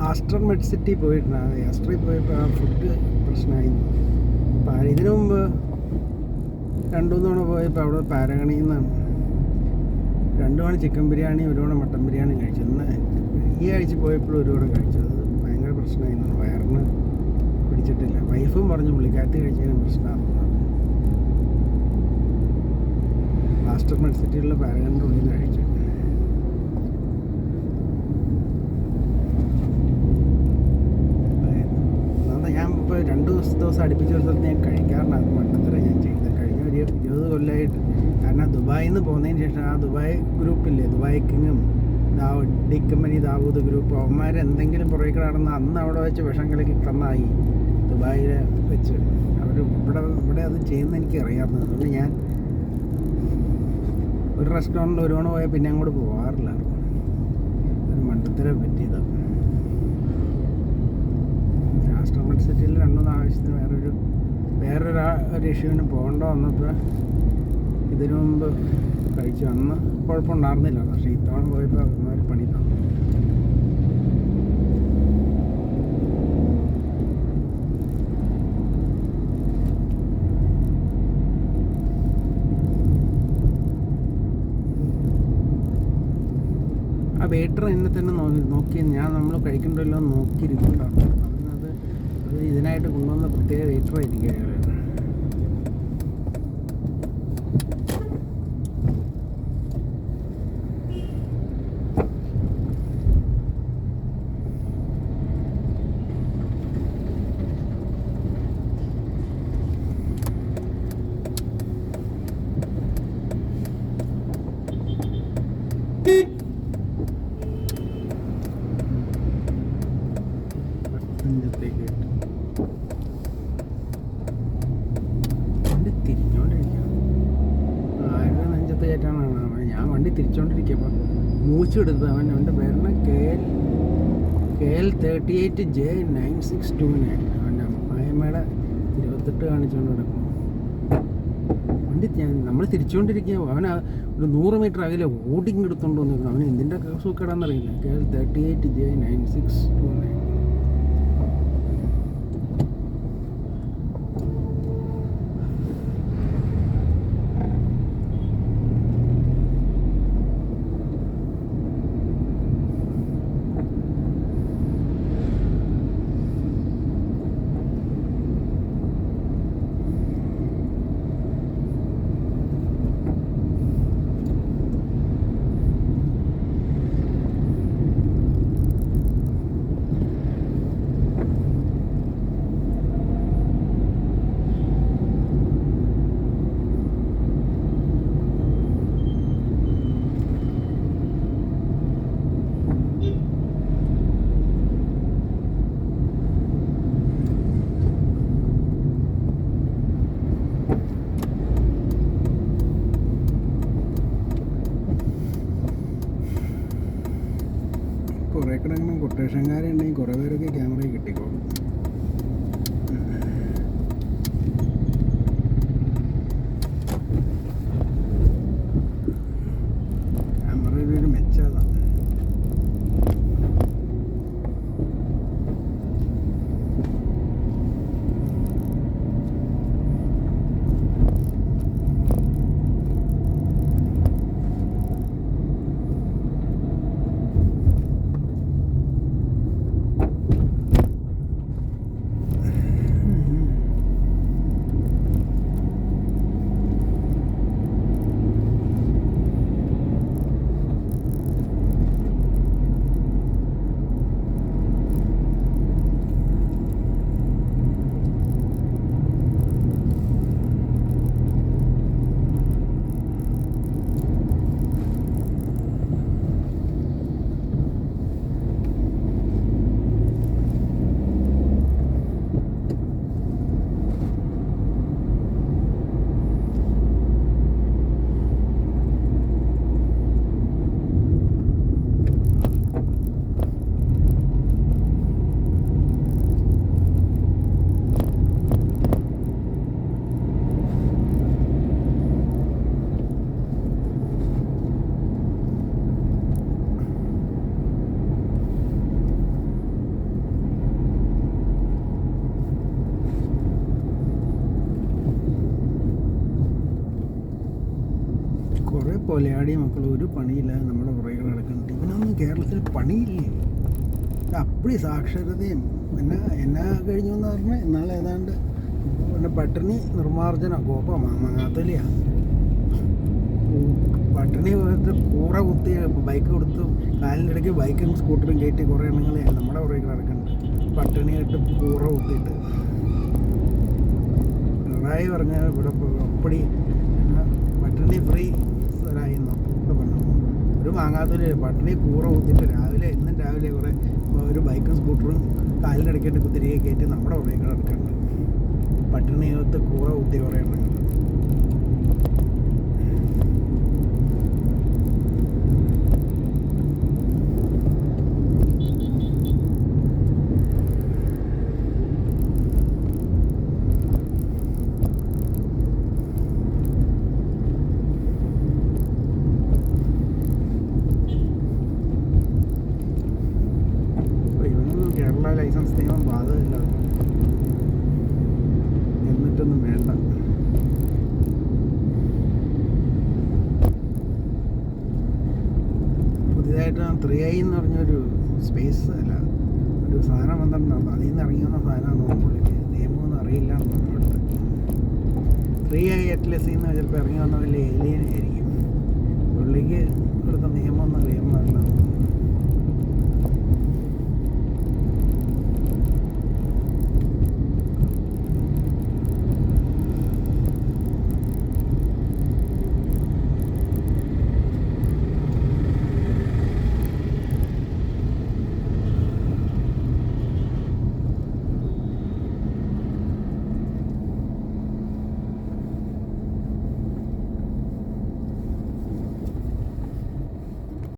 Aster മെഡ് city പോയിട്ടുണ്ട്. ആസ്റ്ററിൽ പോയപ്പോൾ ആ ഫുഡ് പ്രശ്നമായിരുന്നു. ഇതിനു മുമ്പ് 2-3 തവണ പോയപ്പോൾ അവിടെ പാരഗണിയിൽ നിന്നാണ് 2 തവണ ചിക്കൻ ബിരിയാണി, 1 തവണ മട്ടൻ ബിരിയാണി കഴിച്ചു. ഇന്ന് ഈ ആഴ്ച പോയപ്പോഴും 1 തവണ കഴിച്ചത്. ഭയങ്കര പ്രശ്നമായിരുന്നു, വയറിന് പിടിച്ചിട്ടില്ല. വൈഫും പറഞ്ഞു പുള്ളിക്കാരത്തി കഴിച്ചതിന് പ്രശ്നമാണെന്ന്. ആസ്റ്റർ മെഡ് സിറ്റിയിലുള്ള പാരഗണിൻ്റെ ഉള്ളിൽ നിന്ന് കഴിച്ചു. ഞാൻ ഇപ്പോൾ 2 ദിവസം അടുപ്പിച്ച ഒരു സ്ഥലത്ത് ഞാൻ കഴിക്കാറുണ്ട്. അത് മണ്ടത്തരം ഞാൻ ചെയ്തത് കഴിഞ്ഞ ഒരു 20 കൊല്ലമായിട്ട്. കാരണം ദുബായിൽ നിന്ന് പോന്നതിന് ശേഷം ആ ദുബായ് ഗ്രൂപ്പില്ലേ, ദുബായ് കിങ്ങും ഡിക്കമ്പനി ദാവൂദ് ഗ്രൂപ്പ്, അവന്മാർ എന്തെങ്കിലും പുറകെ നടന്ന് അന്ന് അവിടെ വെച്ച് വിഷം കലക്കി തന്നായി ദുബായിൽ വെച്ച്. അവർ ഇവിടെ അത് ചെയ്യുന്നത് എനിക്ക് അറിയാവുന്നത്. അതുകൊണ്ട് ഞാൻ ഒരു റെസ്റ്റോറൻറ്റിൽ 1 തവണ പോയാൽ പിന്നെ അങ്ങോട്ട് പോകാറില്ല. ഒരു മണ്ടത്തരം പറ്റിയതാണ്. ആസ്റ്റർ മെഡ് സിറ്റിയിൽ 2-3 ആവശ്യത്തിന് വേറൊരു ഇഷ്യൂവിന് പോകേണ്ട വന്നപ്പോൾ ഇതിനു മുമ്പ് കഴിച്ചു. അന്ന് കുഴപ്പമുണ്ടായിരുന്നില്ല. പക്ഷേ ഇത്തവണ പോയപ്പോൾ അവന്മാർ പണി തന്നു. ആ വെയിറ്റർ എന്നെ തന്നെ നോക്കി നമ്മൾ കഴിക്കണ്ടല്ലോ നോക്കിയിരിക്കുന്നുണ്ടാവും. അത് ഇതിനായിട്ട് കൊണ്ടുവന്ന പ്രത്യേക വെയിറ്ററായിരിക്കും അയാൾ. ഞാൻ വണ്ടി തിരിച്ചോണ്ടിരിക്കുക. മൂച്ചെടുത്ത് അവൻ്റെ പേരിന് KL 38J9629. അവൻ്റെ അമ്മയുടെ 28 കാണിച്ചുകൊണ്ട് കിടക്കും വണ്ടി. നമ്മൾ തിരിച്ചുകൊണ്ടിരിക്കുക. അവൻ ഒരു 100 മീറ്റർ അകലെ ഓടിങ് എടുത്തുകൊണ്ട് വന്നിരിക്കണം. അവന് എന്തിൻ്റെ സൂക്കേടാന്നറിയില്ല. KL 38J9629. കുറേ കിടങ്ങനെ കൊട്ടേഷൻകാരുണ്ടെങ്കിൽ കുറേ പേരൊക്കെ ക്യാമറയിൽ കിട്ടിക്കോളും. ക്യാമറയുടെ ഒരു മെച്ചതാണ്. കൊലയാടി മക്കൾ ഒരു പണിയില്ലാതെ നമ്മുടെ പുറകെ നടക്കുന്നുണ്ട്. ഇവനൊന്നും കേരളത്തിൽ പണിയില്ലേ? അപ്പടി സാക്ഷരതയും എന്നാ കഴിഞ്ഞു എന്ന് പറഞ്ഞാൽ ഇന്നാളെ ഏതാണ്ട് പിന്നെ പട്ടിണി നിർമ്മാർജ്ജന കോപ്പ മാങ്ങാത്തൊലിയാണ്. പട്ടിണി പോലത്തെ കൂറ കുത്തി ബൈക്ക് കൊടുത്ത് കാലിൻ്റെ ഇടയ്ക്ക് ബൈക്കും സ്കൂട്ടറും കയറ്റി കുറേ എണ്ണങ്ങൾ നമ്മുടെ പുറകെ നടക്കുന്നുണ്ട്. പട്ടിണിയായിട്ട് കൂറ കുത്തിയിട്ട് പിണറായി പറഞ്ഞ ഇവിടെ അപ്പടി പട്ടിണി ഫ്രീ സ്ഥലമായിരുന്നു ഇവിടെ പറഞ്ഞു. ഒരു മാങ്ങാത്തൊലി പട്ടിണി കൂറ കുത്തിയിട്ട് ഇന്നും രാവിലെ കുറേ ഒരു ബൈക്കും സ്കൂട്ടറും കാലിൻ്റെ ഇടയ്ക്കിട്ട് കുത്തിരികെ കയറ്റി നമ്മുടെ പുറകെ നടക്കുന്നുണ്ട്. പട്ടിണിയകത്ത് കൂറ കുത്തി കുറേ എണ്ണങ്ങൾ. കേരള ലൈസൻസ് നിയമം ബാധകമില്ല, എന്നിട്ടൊന്നും വേണ്ട. പുതിയതായിട്ട് 3i എന്ന് പറഞ്ഞൊരു സ്പേസ് അല്ല ഒരു സാധനം വന്നിട്ടുണ്ടായിരുന്നു. അതിൽ നിന്ന് ഇറങ്ങി വന്ന സാധനമാണ് പുള്ളിക്ക്. നിയമമൊന്നും അറിയില്ല എന്നാണ് ഇവിടുത്തെ 3i അറ്റ്ലസിൽ നിന്ന് ചിലപ്പോൾ ഇറങ്ങി വന്ന വലിയ ഏലിയൻ ആയിരിക്കും. പുള്ളിക്ക് ഇവിടുത്തെ നിയമമൊന്നും അറിയാൻ പാടില്ല.